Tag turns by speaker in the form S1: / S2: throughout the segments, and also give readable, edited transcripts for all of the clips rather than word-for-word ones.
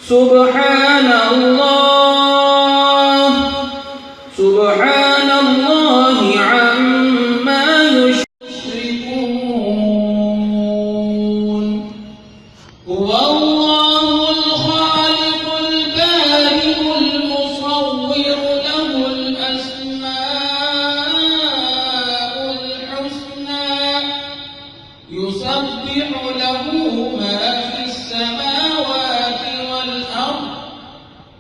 S1: सुब्हानल्लाह सुब्हानल्लाहि अम्मा युश्रिकून। हुवल्लाहुल खालिकुल बारिउल मुसव्विर लहुल अस्माउल हुस्ना युसब्बिहु लहू मा फिस समावाति वल अर्द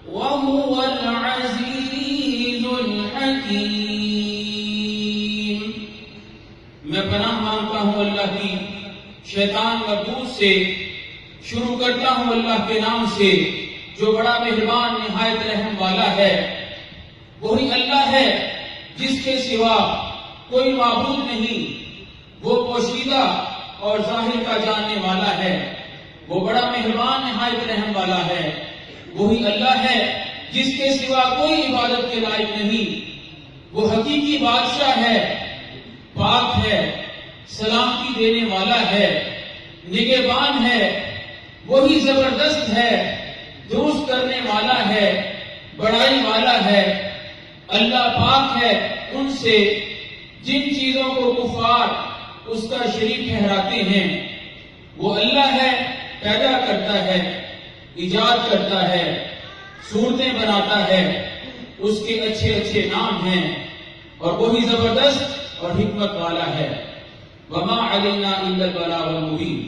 S1: व हुवल अज़ीज़ुल हकीम। मैं पनाह मांगता हूँ अल्लाह की शैतान व दूत से। शुरू करता हूँ अल्लाह के नाम से जो बड़ा मेहरबान निहायत रहम वाला है। वही अल्लाह है जिसके सिवा कोई माबूद नहीं। वो पोशीदा और जाहिर का जानने वाला है। वो बड़ा मेहरबान निहायत रहम वाला है। वही अल्लाह है जिसके सिवा कोई इबादत के लायक नहीं। वो हकीकी बादशाह है, पाक है, सलामती देने वाला है, निगहबान है। वही जबरदस्त है, दुरुस्त करने वाला है, बड़ाई वाला है। अल्लाह पाक है उनसे जिन चीजों को कुफार उसका शरीक ठहराते हैं। वो अल्लाह है, पैदा करता है, इजाद करता है, सूरतें बनाता है। उसके अच्छे अच्छे नाम हैं और वही जबरदस्त और हिकमत वाला है। वमा अलैना इल्लल बलागुल मुबीन।